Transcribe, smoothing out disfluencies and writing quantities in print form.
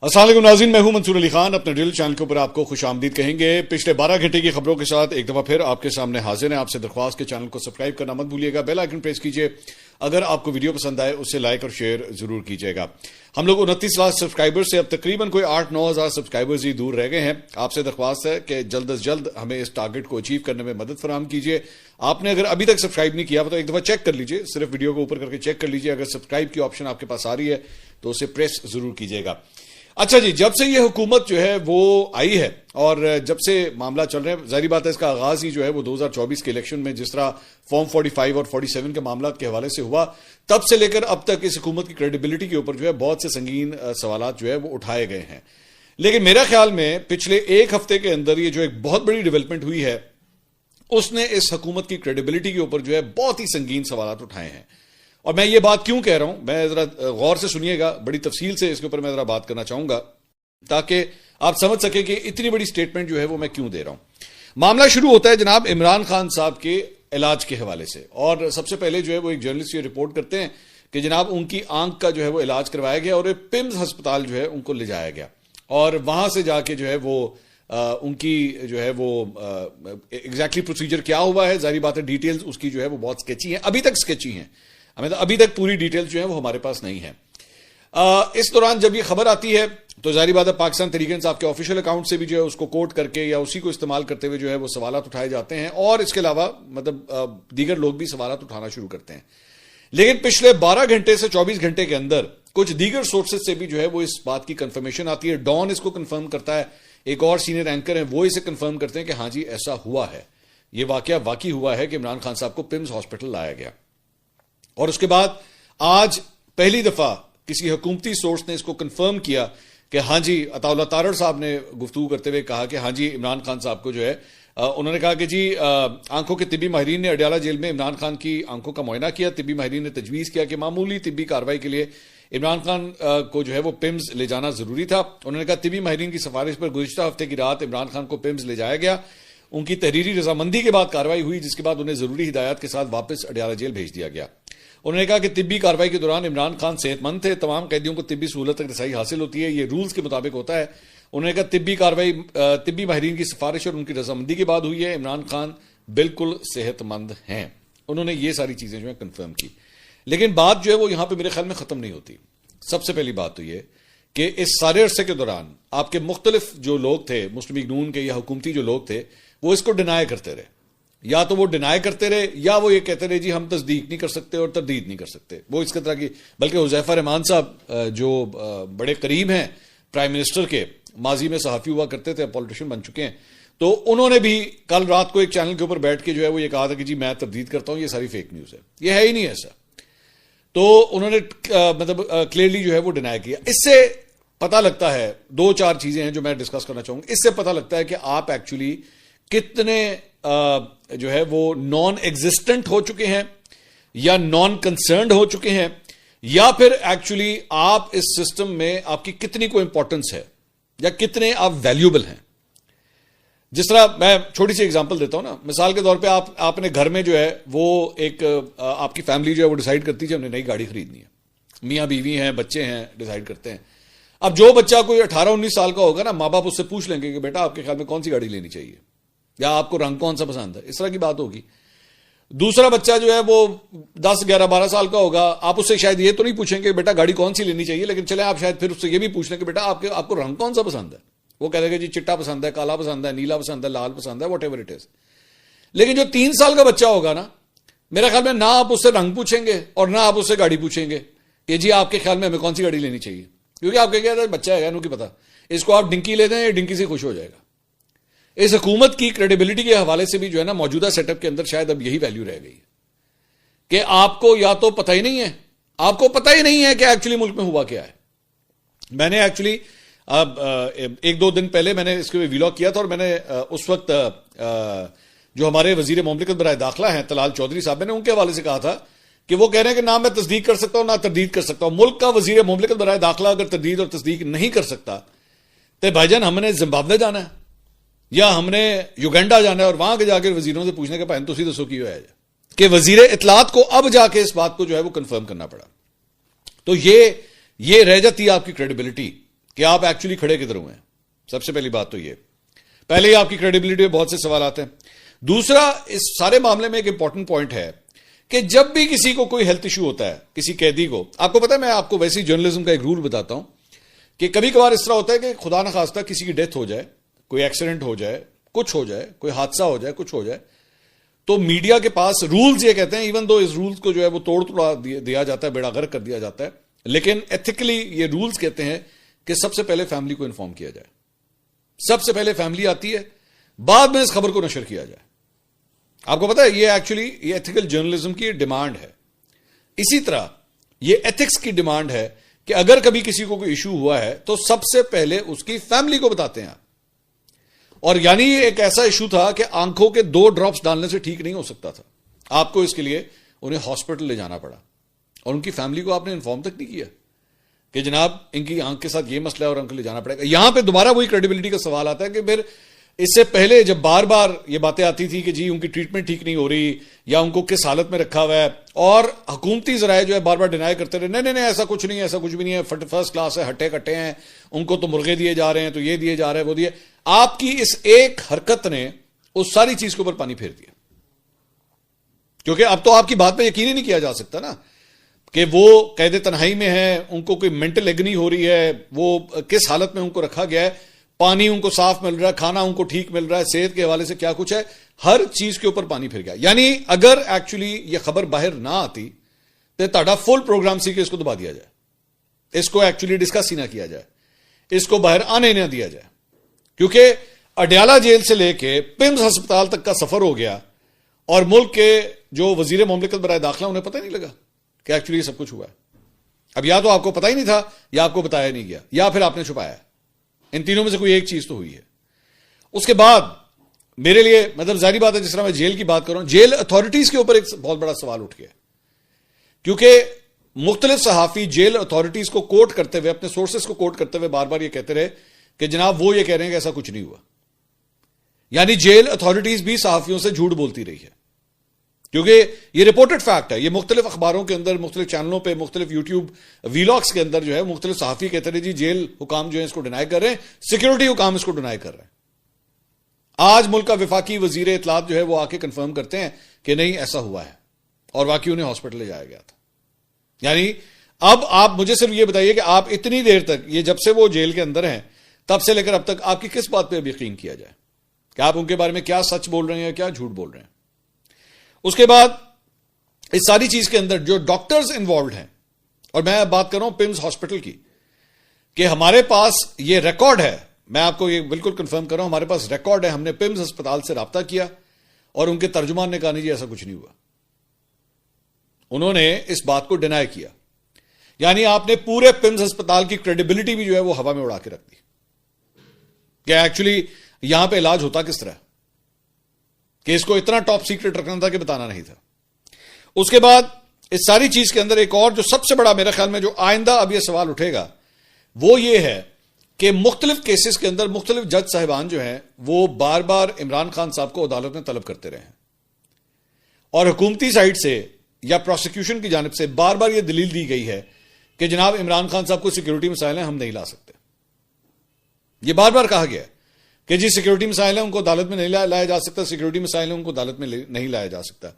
السلام علیکم ناظرین، میں ہوں منصور علی خان. اپنے ڈیل چینل کے اوپر آپ کو خوش آمدید کہیں گے. پچھلے 12 گھنٹے کی خبروں کے ساتھ ایک دفعہ پھر آپ کے سامنے حاضر ہیں. آپ سے درخواست کے چینل کو سبسکرائب کرنا مت بھولیے گا, بیل آئیکن پریس کیجیے. اگر آپ کو ویڈیو پسند آئے اسے لائک اور شیئر ضرور کیجیے گا. ہم لوگ 29 لاکھ سبسکرائبر سے اب تقریباً کوئی 8-9 ہزار سبسکرائبرز ہی دور رہ گئے ہیں. آپ سے درخواست ہے کہ جلد از جلد ہمیں اس ٹارگٹ کو اچیو کرنے میں مدد فراہم کیجیے. آپ نے اگر ابھی تک سبسکرائب نہیں کیا تو ایک دفعہ چیک کر لیجیے, صرف ویڈیو کو اوپر کر کے چیک کر لیجیے. اگر سبسکرائب کی آپشن آپ کے پاس آ رہی ہے تو اسے پریس ضرور کیجیے گا. اچھا جی, جب سے یہ حکومت جو ہے وہ آئی ہے اور جب سے معاملہ چل رہے ہیں, ظاہری بات ہے اس کا آغاز ہی جو ہے وہ 2024 کے الیکشن میں جس طرح فارم 45 اور 47 کے معاملات کے حوالے سے ہوا, تب سے لے کر اب تک اس حکومت کی کریڈیبلٹی کے اوپر جو ہے بہت سے سنگین سوالات جو ہے وہ اٹھائے گئے ہیں. لیکن میرا خیال میں پچھلے ایک ہفتے کے اندر یہ جو ایک بہت بڑی ڈیولپمنٹ ہوئی ہے اس نے اس حکومت کی کریڈیبلٹی کے اوپر جو ہے بہت ہی سنگین سوالات اٹھائے ہیں. اور میں یہ بات کیوں کہہ رہا ہوں, میں ذرا غور سے سنیے گا, بڑی تفصیل سے اس کے اوپر میں ذرا بات کرنا چاہوں گا تاکہ آپ سمجھ سکیں کہ اتنی بڑی سٹیٹمنٹ جو ہے وہ میں کیوں دے رہا ہوں. معاملہ شروع ہوتا ہے جناب عمران خان صاحب کے علاج کے حوالے سے, اور سب سے پہلے جو ہے وہ ایک جرنلسٹ یہ رپورٹ کرتے ہیں کہ جناب ان کی آنکھ کا جو ہے وہ علاج کروایا گیا اور پمز ہسپتال جو ہے ان کو لے جایا گیا, اور وہاں سے جا کے جو ہے وہ ان کی جو ہے وہ ایگزیکٹلی پروسیجر کیا ہوا ہے, ظاہری بات ہے ڈیٹیلز اس کی جو ہے وہ بہت سکیچی ہیں, ابھی تک سکیچی ہیں, ابھی تک پوری ڈیٹیلز جو ہیں وہ ہمارے پاس نہیں ہے. اس دوران جب یہ خبر آتی ہے تو ظاہری بات ہے پاکستان تحریک انصاف کے آفیشیل اکاؤنٹ سے بھی جو ہے اس کو کوٹ کر کے یا اسی کو استعمال کرتے ہوئے جو ہے وہ سوالات اٹھائے جاتے ہیں, اور اس کے علاوہ دیگر لوگ بھی سوالات اٹھانا شروع کرتے ہیں. لیکن پچھلے 12 گھنٹے سے 24 گھنٹے کے اندر کچھ دیگر سورسز سے بھی جو ہے وہ اس بات کی کنفرمیشن آتی ہے. ڈان اس کو کنفرم کرتا ہے, ایک اور سینئر اینکر ہیں وہ اسے کنفرم کرتے ہیں کہ ہاں جی ایسا ہوا ہے, یہ واقعہ واقعی ہوا ہے کہ عمران خان صاحب کو پمز ہاسپٹل لایا گیا. اور اس کے بعد آج پہلی دفعہ کسی حکومتی سورس نے اس کو کنفرم کیا کہ ہاں جی, عطا اللہ تارڑ صاحب نے گفتگو کرتے ہوئے کہا کہ ہاں جی عمران خان صاحب کو جو ہے انہوں نے کہا کہ جی آنکھوں کے طبی ماہرین نے اڈیالہ جیل میں عمران خان کی آنکھوں کا معائنہ کیا. طبی ماہرین نے تجویز کیا کہ معمولی طبی کارروائی کے لیے عمران خان کو جو ہے وہ پمز لے جانا ضروری تھا. انہوں نے کہا طبی ماہرین کی سفارش پر گزشتہ ہفتے کی رات عمران خان کو پمز لے جایا گیا. ان کی تحریری رضامندی کے بعد کارروائی ہوئی, جس کے بعد انہیں ضروری ہدایات کے ساتھ واپس اڈیالہ جیل بھیج دیا گیا. انہوں نے کہا کہ طبی کارروائی کے دوران عمران خان صحت مند تھے, تمام قیدیوں کو طبی سہولت تک رسائی حاصل ہوتی ہے, یہ رولز کے مطابق ہوتا ہے. انہوں نے کہا طبی کارروائی طبی ماہرین کی سفارش اور ان کی رضامندی کے بعد ہوئی ہے, عمران خان بالکل صحت مند ہیں. انہوں نے یہ ساری چیزیں جو ہیں کنفرم کی. لیکن بات جو ہے وہ یہاں پہ میرے خیال میں ختم نہیں ہوتی. سب سے پہلی بات تو یہ کہ اس سارے عرصے کے دوران آپ کے مختلف جو لوگ تھے, مسلم لیگ نون کے یا حکومتی جو لوگ تھے, وہ اس کو ڈینائی کرتے رہے. یا تو وہ ڈینائی کرتے رہے یا وہ یہ کہتے رہے جی ہم تصدیق نہیں کر سکتے اور تردید نہیں کر سکتے. وہ اس طرح کی, بلکہ حذیفہ رحمان صاحب جو بڑے قریب ہیں پرائم منسٹر کے, ماضی میں صحافی ہوا کرتے تھے, پولیٹیشین بن چکے ہیں, تو انہوں نے بھی کل رات کو ایک چینل کے اوپر بیٹھ کے جو ہے وہ یہ کہا تھا کہ جی میں تردید کرتا ہوں, یہ ساری فیک نیوز ہے, یہ ہے ہی نہیں ایسا. تو انہوں نے کلیئرلی جو ہے وہ ڈینائی کیا. اس سے پتہ لگتا ہے 2-4 چیزیں ہیں جو میں ڈسکس کرنا چاہوں گا. اس سے پتہ لگتا ہے کہ آپ ایکچولی کتنے جو ہے وہ نان ایگزسٹنٹ ہو چکے ہیں یا نان کنسرنڈ ہو چکے ہیں, یا پھر ایکچولی آپ اس سسٹم میں آپ کی کتنی کو امپورٹنس ہے یا کتنے آپ ویلیوبل ہیں. جس طرح میں چھوٹی سی اگزامپل دیتا ہوں نا, مثال کے طور پہ آپ نے گھر میں جو ہے وہ ایک آپ کی فیملی جو ہے وہ ڈیسائیڈ کرتی ہے ہم نے نئی گاڑی خریدنی ہے, میاں بیوی ہیں, بچے ہیں, ڈیسائیڈ کرتے ہیں. اب جو بچہ کوئی 18-19 سال کا ہوگا نا, ماں باپ اس سے پوچھ لیں گے کہ بیٹا آپ کے خیال میں کون سی گاڑی لینی چاہیے یا آپ کو رنگ کون سا پسند ہے, اس طرح کی بات ہوگی. دوسرا بچہ جو ہے وہ 10-11-12 سال کا ہوگا, آپ اس سے شاید یہ تو نہیں پوچھیں گے بیٹا گاڑی کون سی لینی چاہیے, لیکن چلیں آپ شاید پھر اس سے یہ بھی پوچھ لیں کہ بیٹا آپ کو رنگ کون سا پسند ہے. وہ کہہ دے گا جی چٹا پسند ہے, کالا پسند ہے, نیلا پسند ہے, لال پسند ہے, واٹ ایور اٹ از. لیکن جو 3 سال کا بچہ ہوگا نا, میرے خیال میں نہ آپ اس سے رنگ پوچھیں گے اور نہ آپ اس سے گاڑی پوچھیں گے کہ جی آپ کے خیال میں ہمیں کون سی گاڑی لینی چاہیے, کیونکہ آپ کہہ گیا بچہ ہے انہوں کی پتا, اس کو آپ ڈنکی لے دیں, ڈنکی سے خوش ہو جائے گا. اس حکومت کی کریڈیبلٹی کے حوالے سے بھی جو ہے نا موجودہ سیٹ اپ کے اندر شاید اب یہی ویلیو رہ گئی کہ آپ کو یا تو پتہ ہی نہیں ہے, آپ کو پتہ ہی نہیں ہے کہ ایکچولی ملک میں ہوا کیا ہے. میں نے ایکچولی 1-2 دن پہلے میں نے اس کے ویلاگ کیا تھا, اور میں نے اس وقت جو ہمارے وزیر مملکت برائے داخلہ ہیں طلال چودھری صاحب, میں نے ان کے حوالے سے کہا تھا کہ وہ کہہ رہے ہیں کہ نہ میں تصدیق کر سکتا ہوں نہ تردید کر سکتا ہوں. ملک کا وزیر مملکت برائے داخلہ اگر تردید اور تصدیق نہیں کر سکتا تو بھائی جان ہم نے زمبابوے جانا ہے یا ہم نے یوگینڈا جانا ہے اور وہاں کے جا کے وزیروں سے پوچھنے کے پہن تو دسو کی ہوا ہے کہ وزیر اطلاعات کو اب جا کے اس بات کو جو ہے وہ کنفرم کرنا پڑا. تو یہ رہ جاتی ہے آپ کی کریڈیبلٹی کہ آپ ایکچولی کھڑے کدھر ہوئے ہیں. سب سے پہلی بات تو یہ. پہلے ہی آپ کی کریڈیبلٹی میں بہت سے سوال آتے ہیں. دوسرا, اس سارے معاملے میں ایک امپورٹنٹ پوائنٹ ہے کہ جب بھی کسی کو کوئی ہیلتھ ایشو ہوتا ہے, کسی قیدی کو, آپ کو پتا ہے, میں آپ کو ویسی جرنلزم کا ایک رول بتاتا ہوں کہ کبھی کبھار اس طرح ہوتا ہے کہ خدا نخواستہ کسی کی ڈیتھ ہو جائے, کوئی ایکسیڈنٹ ہو جائے, کچھ ہو جائے, کوئی حادثہ ہو جائے, کچھ ہو جائے, تو میڈیا کے پاس رولز یہ کہتے ہیں, ایون دو اس رولز کو جو ہے وہ توڑ دیا جاتا ہے, بیڑا غرق کر دیا جاتا ہے, لیکن ایتھیکلی یہ رولز کہتے ہیں کہ سب سے پہلے فیملی کو انفارم کیا جائے. سب سے پہلے فیملی آتی ہے, بعد میں اس خبر کو نشر کیا جائے. آپ کو پتا ہے یہ ایکچولی یہ ایتھیکل جرنلزم کی ڈیمانڈ ہے. اسی طرح یہ ایتھکس کی ڈیمانڈ ہے کہ اگر کبھی کسی کو کوئی ایشو ہوا ہے تو سب سے پہلے اس کی فیملی کو بتاتے ہیں. اور یعنی یہ ایک ایسا ایشو تھا کہ آنکھوں کے 2 ڈراپس ڈالنے سے ٹھیک نہیں ہو سکتا تھا, آپ کو اس کے لیے انہیں ہاسپٹل لے جانا پڑا, اور ان کی فیملی کو آپ نے انفارم تک نہیں کیا کہ جناب ان کی آنکھ کے ساتھ یہ مسئلہ ہے اور ان کو لے جانا پڑے گا. یہاں پہ دوبارہ وہی کریڈیبلٹی کا سوال آتا ہے کہ پھر اس سے پہلے جب بار بار یہ باتیں آتی تھی کہ جی ان کی ٹریٹمنٹ ٹھیک نہیں ہو رہی یا ان کو کس حالت میں رکھا ہوا ہے, اور حکومتی ذرائع جو ہے بار بار ڈینائی کرتے رہے, نہیں ایسا کچھ نہیں ہے, ایسا کچھ بھی نہیں ہے, فرسٹ کلاس ہے, ہٹے کٹے ہیں, ان کو تو مرغے دیے جا رہے ہیں, تو یہ دیے جا رہے ہیں, وہ دیے. آپ کی اس ایک حرکت نے اس ساری چیز کے اوپر پانی پھیر دیا, کیونکہ اب تو آپ کی بات پہ یقین ہی نہیں کیا جا سکتا نا کہ وہ قید تنہائی میں ہیں, ان کو کوئی مینٹل ایگنی ہو رہی ہے, وہ کس حالت میں ان کو رکھا گیا ہے, پانی ان کو صاف مل رہا ہے, کھانا ان کو ٹھیک مل رہا ہے, صحت کے حوالے سے کیا کچھ ہے, ہر چیز کے اوپر پانی پھر گیا. یعنی اگر ایکچولی یہ خبر باہر نہ آتی تو تہاڈا فل پروگرام سی کہ اس کو دبا دیا جائے, اس کو ایکچولی ڈسکس ہی نہ کیا جائے, اس کو باہر آنے نہ دیا جائے, کیونکہ اڈیالہ جیل سے لے کے پمز ہسپتال تک کا سفر ہو گیا اور ملک کے جو وزیر مملکت برائے داخلہ انہیں پتہ ہی نہیں لگا کہ ایکچولی یہ سب کچھ ہوا ہے. اب یا تو آپ کو پتہ ہی نہیں تھا, یا آپ کو بتایا نہیں گیا, یا پھر آپ نے چھپایا. ان تینوں میں سے کوئی ایک چیز تو ہوئی ہے. اس کے بعد میرے لیے مطلب ظاہری بات ہے, جس طرح میں جیل کی بات کروں, جیل اتھارٹیز کے اوپر ایک بہت بڑا سوال اٹھ گیا, کیونکہ مختلف صحافی جیل اتھارٹیز کو کوٹ کرتے ہوئے, اپنے سورسز کو کوٹ کرتے ہوئے بار بار یہ کہتے رہے کہ جناب وہ یہ کہہ رہے ہیں کہ ایسا کچھ نہیں ہوا. یعنی جیل اتھارٹیز بھی صحافیوں سے جھوٹ بولتی رہی ہے, کیونکہ یہ رپورٹڈ فیکٹ ہے. یہ مختلف اخباروں کے اندر, مختلف چینلوں پہ, مختلف یوٹیوب ویلاگس کے اندر جو ہے مختلف صحافی کہتے رہے جی جیل حکام جو ہے اس کو ڈینائی کر رہے ہیں, سیکورٹی حکام اس کو ڈینائی کر رہے ہیں. آج ملک کا وفاقی وزیر اطلاعات جو ہے وہ آ کے کنفرم کرتے ہیں کہ نہیں ایسا ہوا ہے, اور واقعی انہیں ہاسپٹل لے جایا گیا تھا. یعنی اب آپ مجھے صرف یہ بتائیے کہ آپ اتنی دیر تک, یہ جب سے وہ جیل کے اندر ہیں تب سے لے کر اب تک, آپ کی کس بات پہ اب یقین کیا جائے کہ آپ ان کے بارے میں کیا سچ بول رہے ہیں یا کیا جھوٹ بول رہے ہیں. اس کے بعد اس ساری چیز کے اندر جو ڈاکٹرز انوالوڈ ہیں, اور میں بات کر رہا ہوں پمز ہاسپٹل کی, کہ ہمارے پاس یہ ریکارڈ ہے, میں آپ کو یہ بالکل کنفرم کر رہا ہوں, ہمارے پاس ریکارڈ ہے, ہم نے پمز ہسپتال سے رابطہ کیا اور ان کے ترجمان نے کہا نہیں جی ایسا کچھ نہیں ہوا. انہوں نے اس بات کو ڈینائی کیا. یعنی آپ نے پورے پمز ہسپتال کی کریڈیبلٹی بھی جو ہے وہ ہوا میں اڑا کے رکھ دی کہ ایکچولی یہاں پہ علاج ہوتا کس طرح, کہ اس کو اتنا ٹاپ سیکرٹ رکھنا تھا کہ بتانا نہیں تھا. اس کے بعد اس ساری چیز کے اندر ایک اور جو سب سے بڑا میرے خیال میں جو آئندہ اب یہ سوال اٹھے گا وہ یہ ہے کہ مختلف کیسز کے اندر مختلف جج صاحبان جو ہیں وہ بار بار عمران خان صاحب کو عدالت میں طلب کرتے رہے ہیں, اور حکومتی سائٹ سے یا پروسیکیوشن کی جانب سے بار بار یہ دلیل دی گئی ہے کہ جناب عمران خان صاحب کو سیکیورٹی مسائل ہیں, ہم نہیں لا سکتے. یہ بار بار کہا گیا کہ جی سیکیورٹی مسائل ہیں, ان کو عدالت میں نہیں لایا جا سکتا, سیکیورٹی مسائل ہیں, ان کو عدالت میں نہیں لایا جا سکتا.